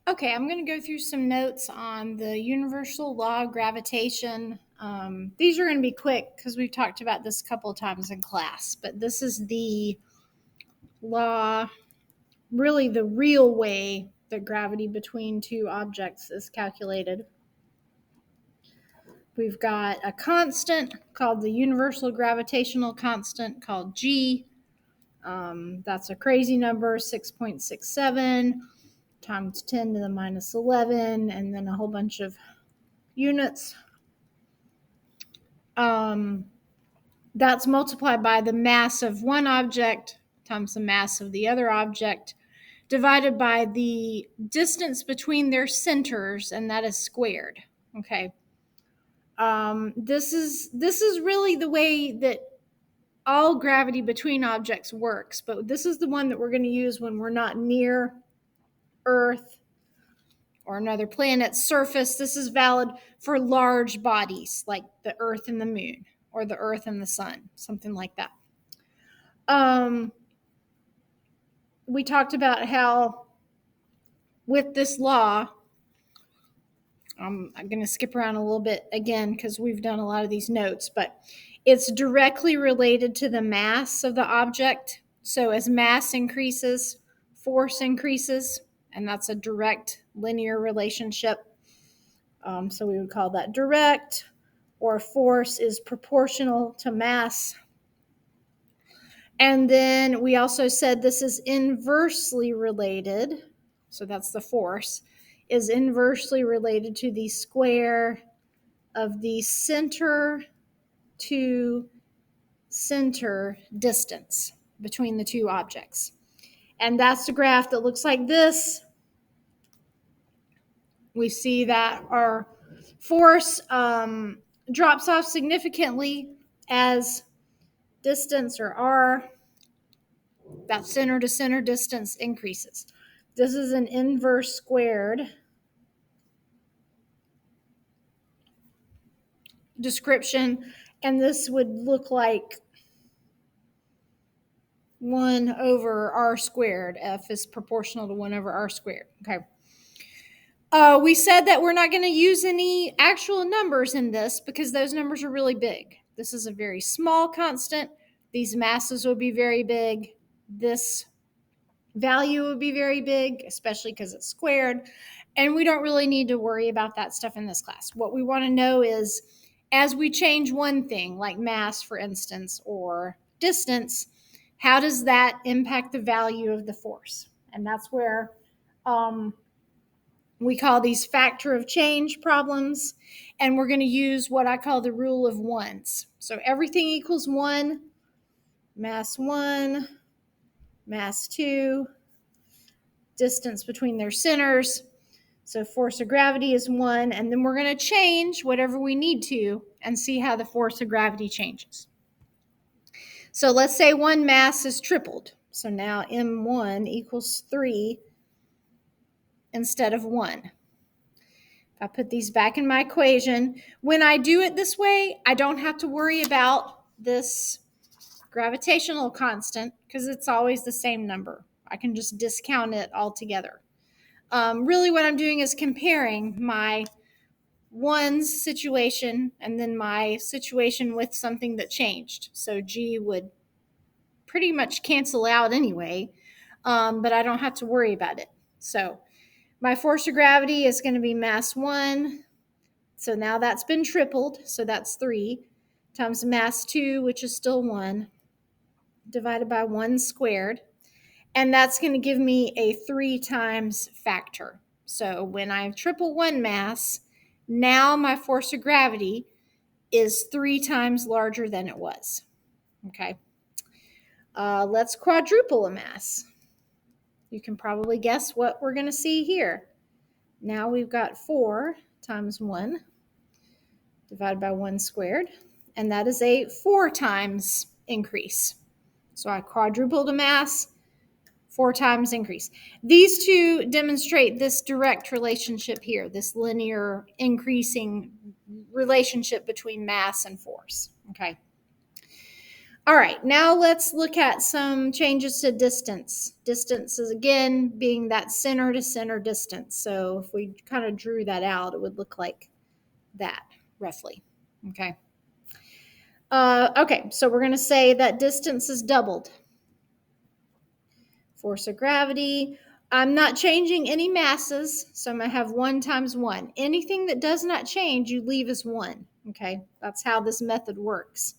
Okay, I'm going to go through some notes on the universal law of gravitation. These are going to be quick because we've talked about this a couple of times in class, but this is the law, really the real way that gravity between two objects is calculated. We've got a constant called the universal gravitational constant called G. That's a crazy number, 6.67 times 10 to the minus 11, and then a whole bunch of units. That's multiplied by the mass of one object times the mass of the other object, divided by the distance between their centers, and that is squared. Okay. This is really the way that all gravity between objects works, but this is the one that we're going to use when we're not near Earth or another planet's surface. This is valid for large bodies like the Earth and the Moon, or the Earth and the Sun, something like that. We talked about how with this law, I'm going to skip around a little bit again because we've done a lot of these notes, but it's directly related to the mass of the object. So as mass increases, force increases, and that's a direct linear relationship. So we would call that direct, or force is proportional to mass. And then we also said this is inversely related, so that's the force, is inversely related to the square of the center to center distance between the two objects. And that's the graph that looks like this. We see that our force drops off significantly as distance, or R, that center to center distance, increases. This is an inverse squared description, and this would look like 1 over r squared. F is proportional to 1 over r squared. Okay. We said that we're not going to use any actual numbers in this because those numbers are really big. This is a very small constant. These masses will be very big. This value would be very big, especially because it's squared. And we don't really need to worry about that stuff in this class. What we want to know is, as we change one thing, like mass, for instance, or distance, how does that impact the value of the force? And that's where we call these factor of change problems. And we're going to use what I call the rule of ones. So everything equals 1, mass 1, mass 2, distance between their centers. So force of gravity is 1, and then we're going to change whatever we need to and see how the force of gravity changes. So let's say one mass is tripled. So now M1 equals 3 instead of 1. If I put these back in my equation, when I do it this way, I don't have to worry about this gravitational constant because it's always the same number. I can just discount it altogether. Really what I'm doing is comparing my one's situation and then my situation with something that changed. So G would pretty much cancel out anyway, but I don't have to worry about it. So my force of gravity is going to be mass 1. So now that's been tripled. So that's 3 times mass 2, which is still 1, divided by 1 squared. And that's going to give me a 3 times factor. So when I triple one mass, now my force of gravity is 3 times larger than it was. Okay. Let's quadruple a mass. You can probably guess what we're going to see here. Now we've got 4 times 1 divided by 1 squared, and that is a 4 times increase. So I quadrupled a mass, 4 times increase. These two demonstrate this direct relationship here, this linear increasing relationship between mass and force. Okay. All right, now let's look at some changes to distance. Distance is, again, being that center to center distance. So if we kind of drew that out, it would look like that, roughly. Okay. Okay, so we're going to say that distance is doubled. Force of gravity. I'm not changing any masses, so I'm going to have 1 times 1. Anything that does not change, you leave as 1. Okay, that's how this method works.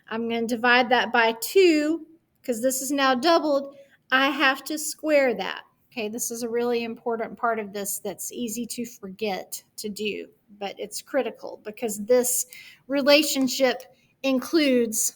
I'm going to divide that by 2 because this is now doubled. I have to square that. Okay, this is a really important part of this that's easy to forget to do, but it's critical because this relationship includes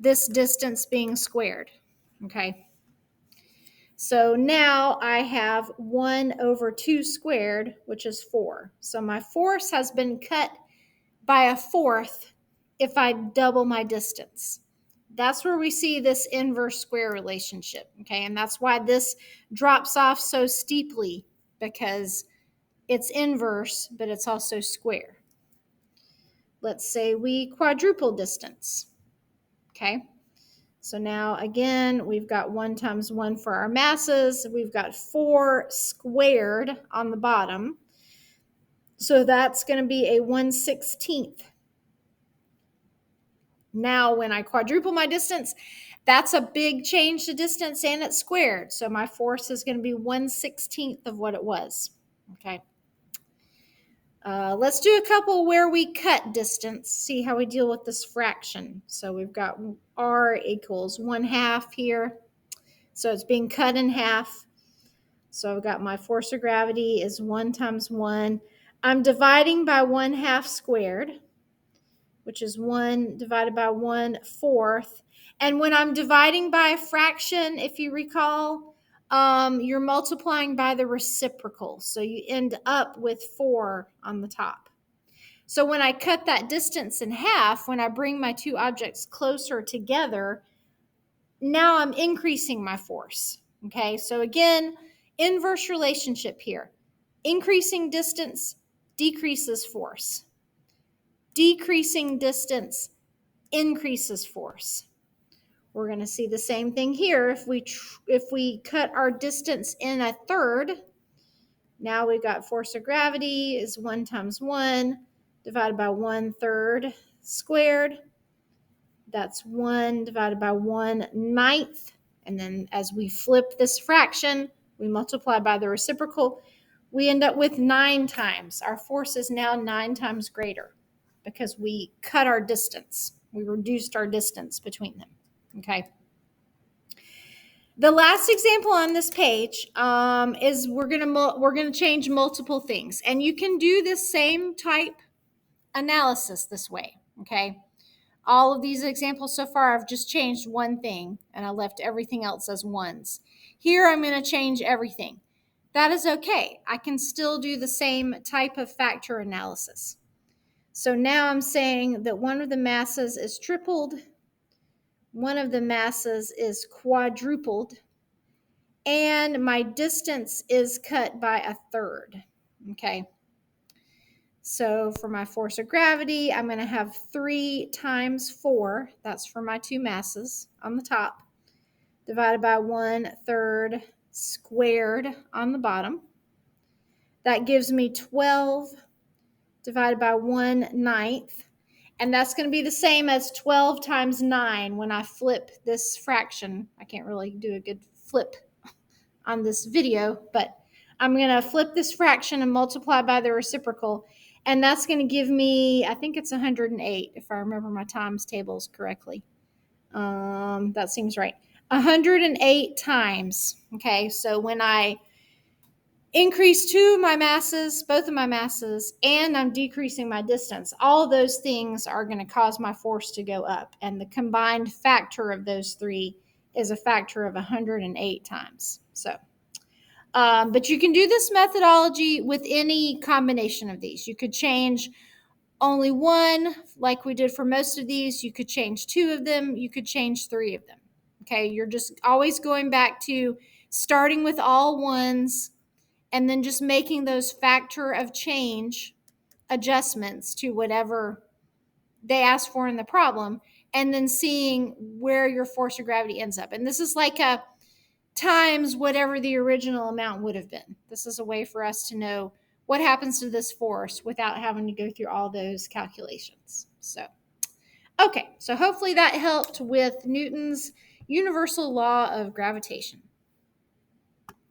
this distance being squared. Okay, so now I have 1 over 2 squared, which is 4. So my force has been cut by a fourth if I double my distance. That's where we see this inverse square relationship, okay? And that's why this drops off so steeply, because it's inverse, but it's also square. Let's say we quadruple distance, okay? So now, again, we've got 1 times 1 for our masses. We've got 4 squared on the bottom. So that's going to be a 1/16. Now, when I quadruple my distance, that's a big change to distance and it's squared. So my force is going to be 1/16 of what it was. Okay. Let's do a couple where we cut distance, see how we deal with this fraction. So we've got r equals 1/2 here. So it's being cut in half. So I've got my force of gravity is 1 times 1. I'm dividing by 1/2 squared, which is 1 divided by 1/4. And when I'm dividing by a fraction, if you recall, you're multiplying by the reciprocal. So you end up with 4 on the top. So when I cut that distance in half, when I bring my two objects closer together, now I'm increasing my force. Okay, so again, inverse relationship here. Increasing distance decreases force. Decreasing distance increases force. We're going to see the same thing here. If we cut our distance in a third, now we've got force of gravity is 1 times 1 divided by 1/3 squared. That's 1 divided by 1/9. And then as we flip this fraction, we multiply by the reciprocal. We end up with 9 times. Our force is now 9 times greater because we cut our distance. We reduced our distance between them. Okay. The last example on this page is we're gonna change multiple things, and you can do this same type analysis this way. Okay. All of these examples so far, I've just changed one thing, and I left everything else as ones. Here, I'm going to change everything. That is okay. I can still do the same type of factor analysis. So now I'm saying that one of the masses is tripled, one of the masses is quadrupled, and my distance is cut by a third. Okay. So for my force of gravity, I'm going to have 3 times 4. That's for my two masses on the top, divided by 1/3 squared on the bottom. That gives me 12 divided by 1/9. And that's going to be the same as 12 times 9 when I flip this fraction. I can't really do a good flip on this video, but I'm going to flip this fraction and multiply by the reciprocal. And that's going to give me, I think it's 108, if I remember my times tables correctly. That seems right. 108 times. Okay, so when I increase two of my masses, both of my masses, and I'm decreasing my distance, all of those things are going to cause my force to go up. And the combined factor of those three is a factor of 108 times. So, but you can do this methodology with any combination of these. You could change only one, like we did for most of these. You could change 2 of them. You could change 3 of them. Okay, you're just always going back to starting with all ones and then just making those factor of change adjustments to whatever they ask for in the problem. and then seeing where your force of gravity ends up. And this is like a times whatever the original amount would have been. This is a way for us to know what happens to this force without having to go through all those calculations. So, okay, so hopefully that helped with Newton's universal law of gravitation.